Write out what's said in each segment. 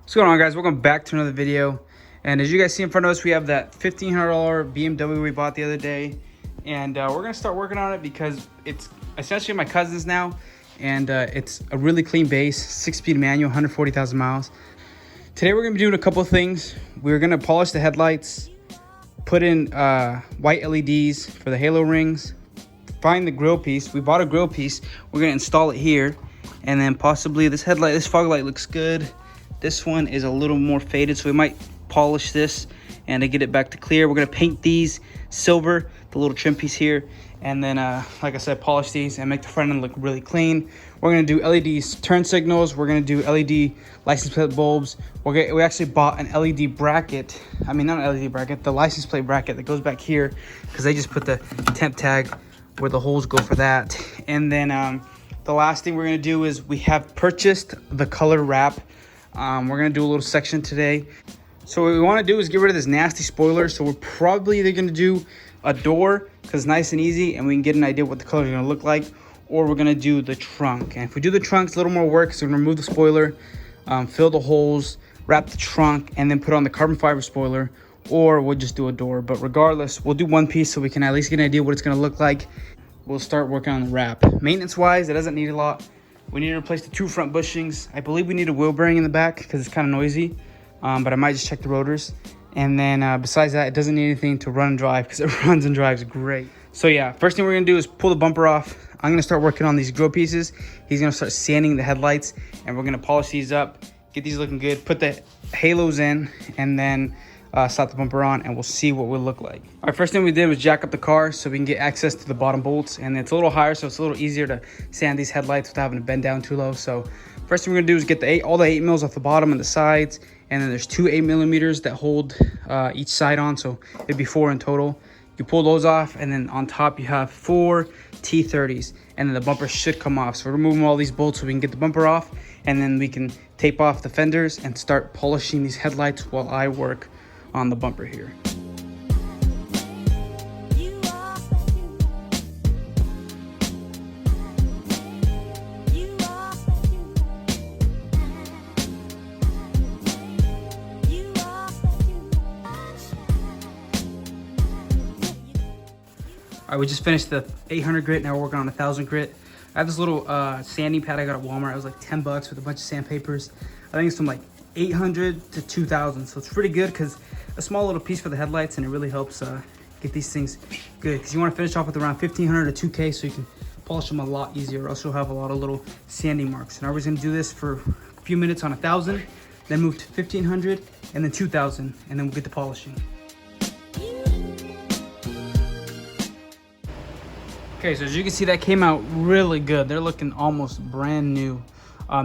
What's going on, guys? Welcome back to another video. And as you guys see in front of us, we have that $1,500 BMW we bought the other day. And we're going to start working on it because it's essentially my cousin's now. And it's a really clean base, 6-speed manual, 140,000 miles. Today we're going to be doing a couple of things. We're going to polish the headlights, put in white LEDs for the halo rings, find the grill piece. We bought a grill piece. We're going to install it here. And then possibly this fog light looks good. This one is a little more faded, so we might polish this and to get it back to clear. We're gonna paint these silver, the little trim piece here, and then like I said, polish these and make the front end look really clean. We're gonna do LEDs, turn signals. We're gonna do LED license plate bulbs. We actually bought an LED bracket. I mean, not an LED bracket, the license plate bracket that goes back here, because they just put the temp tag where the holes go for that. And then the last thing we're gonna do is we have purchased the color wrap. We're gonna do a little section today. So what we want to do is get rid of this nasty spoiler. So we're probably either gonna do a door because it's nice and easy and we can get an idea what the color is gonna look like, or we're gonna do the trunk. And if we do the trunk, it's a little more work, so we're gonna remove the spoiler, fill the holes, wrap the trunk, and then put on the carbon fiber spoiler, or we'll just do a door. But regardless, we'll do one piece so we can at least get an idea what it's gonna look like. We'll start working on the wrap. Maintenance wise, it doesn't need a lot. We need to replace the 2 front bushings. I believe we need a wheel bearing in the back because it's kind of noisy, but I might just check the rotors. And then besides that, it doesn't need anything to run and drive because it runs and drives great. So yeah, first thing we're gonna do is pull the bumper off. I'm gonna start working on these grill pieces. He's gonna start sanding the headlights and we're gonna polish these up, get these looking good, put the halos in, and then slap the bumper on, and we'll see what we'll look like. All right, first thing we did was jack up the car so we can get access to the bottom bolts, and it's a little higher, so it's a little easier to sand these headlights without having to bend down too low. So first thing we're gonna do is get all the 8 mils off the bottom and the sides, and then there's 2 8mm that hold each side on, so it'd be 4 in total. You pull those off, and then on top you have 4 T30s, and then the bumper should come off. So we're removing all these bolts so we can get the bumper off, and then we can tape off the fenders and start polishing these headlights while I work on the bumper here. All right, we just finished the 800 grit. Now we're working on 1000 grit. I have this little sanding pad I got at Walmart. It was like 10 bucks with a bunch of sandpapers. I think it's from like 800 to 2000, so it's pretty good because a small little piece for the headlights, and it really helps get these things good, because you want to finish off with around 1500 to 2K so you can polish them a lot easier, or else you'll have a lot of little sanding marks. And I was going to do this for a few minutes on 1000, then move to 1500 and then 2000, and then we'll get to polishing. Okay, so as you can see, that came out really good. They're looking almost brand new.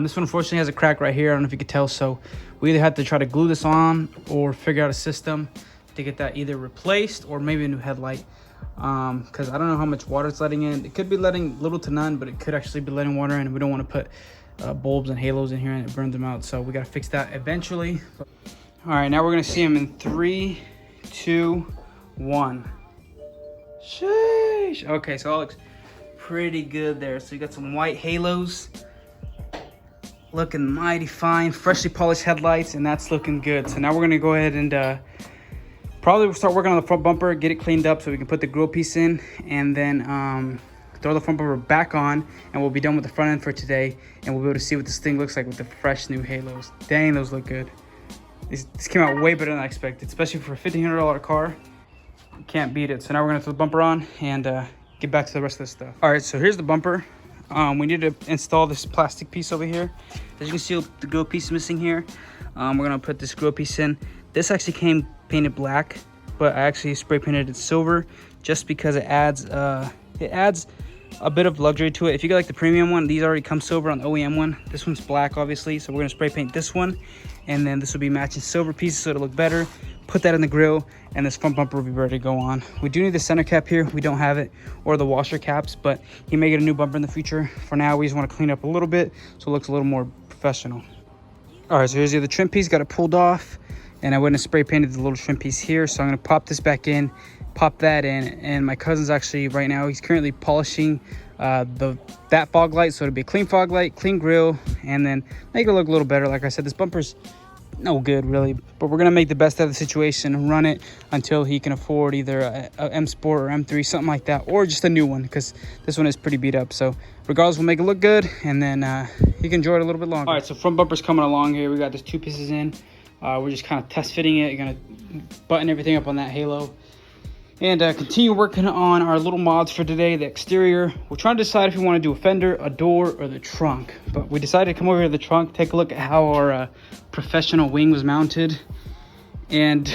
This one unfortunately has a crack right here. I don't know if you could tell, so we either had to try to glue this on or figure out a system to get that either replaced or maybe a new headlight, because I don't know how much water it's letting in. It could be letting little to none, but it could actually be letting water in, and we don't want to put bulbs and halos in here and it burns them out, so we got to fix that eventually. All right, now we're gonna see them in 3, 2, 1. Sheesh. Okay, so it looks pretty good there. So you got some white halos, looking mighty fine, freshly polished headlights, and that's looking good. So now we're gonna go ahead and probably we'll start working on the front bumper, get it cleaned up so we can put the grill piece in, and then throw the front bumper back on, and we'll be done with the front end for today, and we'll be able to see what this thing looks like with the fresh new halos. Dang, those look good. This came out way better than I expected, especially for a $1,500 car. You can't beat it. So now we're gonna throw the bumper on and get back to the rest of the stuff. All right, so here's the bumper. We need to install this plastic piece over here. As you can see, the grill piece is missing here. We're gonna put this grill piece in. This actually came painted black, but I actually spray painted it silver just because it adds a bit of luxury to it. If you get like the premium one, these already come silver on the OEM one. This one's black, obviously, so we're gonna spray paint this one, and then this will be matching silver pieces so it'll look better. Put that in the grill, and this front bumper will be ready to go on. We do need the center cap here. We don't have it, or the washer caps, but he may get a new bumper in the future. For now, we just want to clean up a little bit so it looks a little more professional. All right, so here's the other trim piece. Got it pulled off, and I went and spray painted the little trim piece here. So I'm gonna pop this back in, pop that in, and my cousin's actually right now, he's currently polishing that fog light, so it'll be a clean fog light, clean grill, and then make it look a little better. Like I said, this bumper's no good really, but we're gonna make the best out of the situation and run it until he can afford either a M Sport or M3, something like that, or just a new one, because this one is pretty beat up. So regardless, we'll make it look good, and then he can enjoy it a little bit longer. All right, so front bumper's coming along here. We got this 2 pieces in. We're just kind of test fitting it. You're gonna button everything up on that halo and continue working on our little mods for today. The exterior, we're trying to decide if we want to do a fender, a door, or the trunk, but we decided to come over to the trunk, take a look at how our professional wing was mounted. And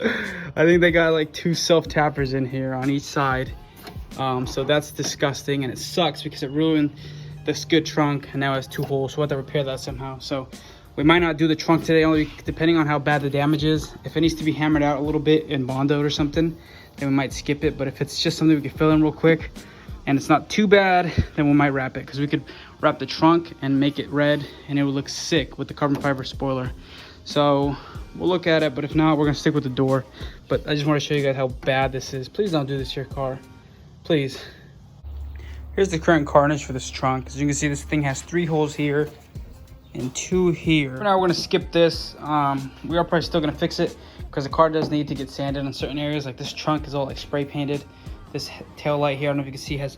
I think they got like 2 self tappers in here on each side, so that's disgusting, and it sucks because it ruined this good trunk, and now it has 2 holes, so we'll have to repair that somehow. So we might not do the trunk today, only depending on how bad the damage is. If it needs to be hammered out a little bit and bondoed or something, then we might skip it. But if it's just something we can fill in real quick and it's not too bad, then we might wrap it, because we could wrap the trunk and make it red and it would look sick with the carbon fiber spoiler. So we'll look at it, but if not, we're gonna stick with the door. But I just want to show you guys how bad this is. Please don't do this to your car, please. Here's the current carnage for this trunk. As you can see, this thing has 3 holes here and 2 here. For now, we're gonna skip this. We are probably still gonna fix it, because the car does need to get sanded in certain areas. Like this trunk is all like spray painted. This tail light here, I don't know if you can see, has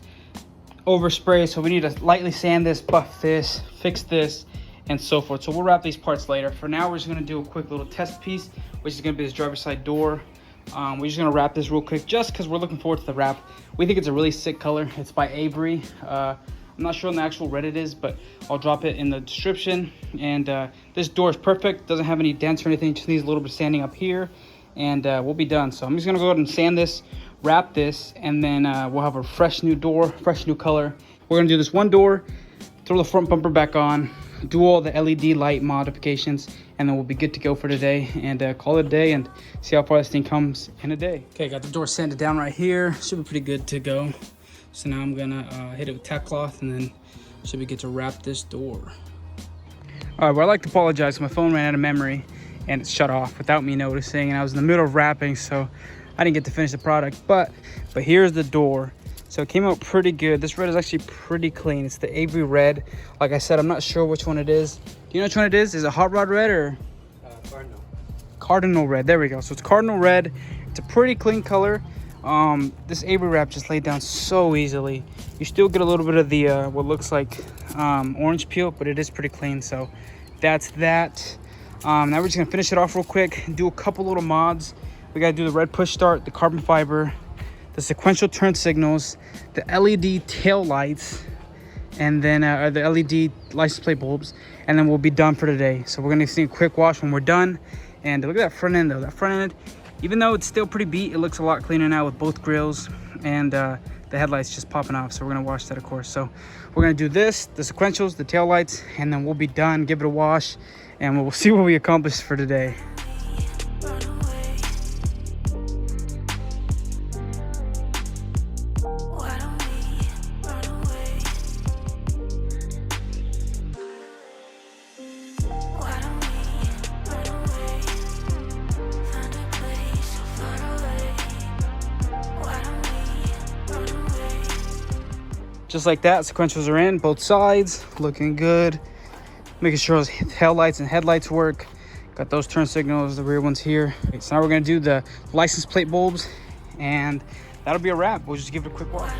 overspray, so we need to lightly sand this, buff this, fix this, and so forth. So we'll wrap these parts later. For now, we're just gonna do a quick little test piece, which is gonna be this driver's side door. We're just gonna wrap this real quick, just because we're looking forward to the wrap. We think it's a really sick color. It's by Avery. I'm not sure on the actual red it is, but I'll drop it in the description. And this door is perfect, doesn't have any dents or anything, just needs a little bit of sanding up here, and we'll be done. So I'm just gonna go ahead and sand this, wrap this, and then we'll have a fresh new door, fresh new color. We're gonna do this one door, throw the front bumper back on, do all the LED light modifications, and then we'll be good to go for today, and call it a day and see how far this thing comes in a day. Okay, got the door sanded down right here. Should be pretty good to go. So now I'm gonna hit it with tack cloth, and then should be good to wrap this door. All right, well, I'd like to apologize. My phone ran out of memory and it shut off without me noticing, and I was in the middle of wrapping, so I didn't get to finish the product. But here's the door. So it came out pretty good. This red is actually pretty clean. It's the Avery red. Like I said, I'm not sure which one it is. Do you know which one it is? Is it Hot Rod red or Cardinal? Cardinal red. There we go. So it's Cardinal red. It's a pretty clean color. This Avery wrap just laid down so easily. You still get a little bit of the what looks like orange peel, but it is pretty clean. So that's that. Now we're just gonna finish it off real quick, do a couple little mods. We gotta do the red push start, the carbon fiber, the sequential turn signals, the LED tail lights, and then the LED license plate bulbs, and then we'll be done for today. So we're gonna see a quick wash when we're done. And look at that front end though. That front end, even though it's still pretty beat, it looks a lot cleaner now with both grills and the headlights just popping off. So we're gonna wash that, of course. So we're gonna do this, the sequentials, the tail lights, and then we'll be done. Give it a wash, and we'll see what we accomplished for today. Just like that, sequentials are in, both sides, looking good. Making sure those tail lights and headlights work. Got those turn signals, the rear ones here. Okay, so now we're gonna do the license plate bulbs, and that'll be a wrap. We'll just give it a quick wash.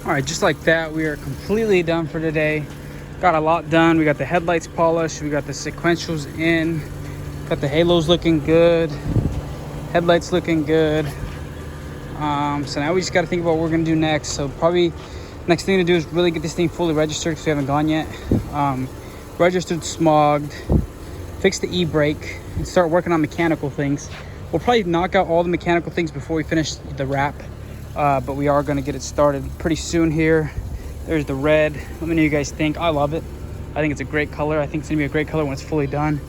All right, just like that, we are completely done for today. Got a lot done. We got the headlights polished, we got the sequentials in, got the halos looking good, headlights looking good. So now we just got to think about what we're gonna do next. So probably next thing to do is really get this thing fully registered, because we haven't gone yet. Registered, smogged, fix the e-brake, and start working on mechanical things. We'll probably knock out all the mechanical things before we finish the wrap, but we are going to get it started pretty soon here. There's the red. Let me know what you guys think. I love it. I think it's a great color. I think it's gonna be a great color when it's fully done,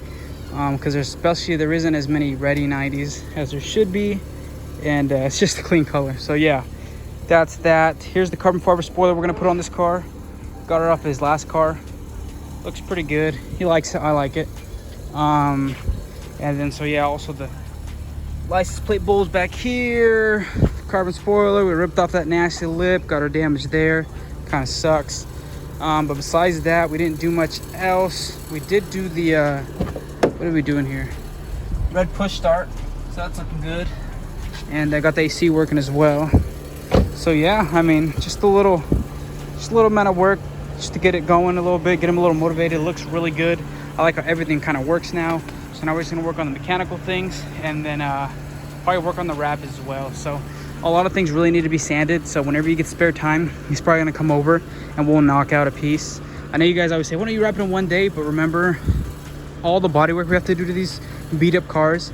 because there isn't as many red E90s as there should be, and it's just a clean color. So yeah, that's that. Here's the carbon fiber spoiler we're gonna put on this car. Got it off his last car. Looks pretty good. He likes it. I like it. And then so yeah, also the license plate bulbs back here, carbon spoiler. We ripped off that nasty lip, got our damage there. Kind of sucks. But besides that, we didn't do much else. We did do the what are we doing here? Red push start, so that's looking good. And I got the AC working as well. So yeah, I mean, just a little amount of work just to get it going a little bit, get him a little motivated. It looks really good. I like how everything kind of works now. So now we're just gonna work on the mechanical things, and then probably work on the wrap as well. So a lot of things really need to be sanded. So whenever you get spare time, he's probably gonna come over and we'll knock out a piece. I know you guys always say, why don't you wrap it in one day? But remember, all the body work we have to do to these beat up cars,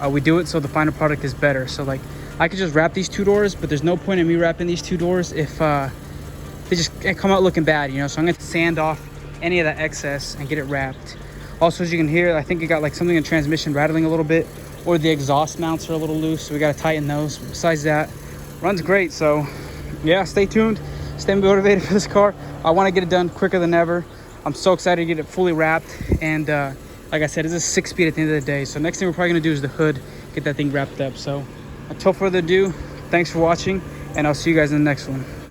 we do it so the final product is better. So like, I could just wrap these two doors, but there's no point in me wrapping these two doors if they just come out looking bad, you know. So I'm gonna sand off any of that excess and get it wrapped. Also, as you can hear, I think it got like something in transmission rattling a little bit, or the exhaust mounts are a little loose, so we gotta tighten those. Besides that, runs great. So yeah, stay tuned, stay motivated for this car. I want to get it done quicker than ever. I'm so excited to get it fully wrapped, and like I said, it's a 6-speed at the end of the day. So next thing we're probably gonna do is the hood, get that thing wrapped up. So until further ado, thanks for watching, and I'll see you guys in the next one.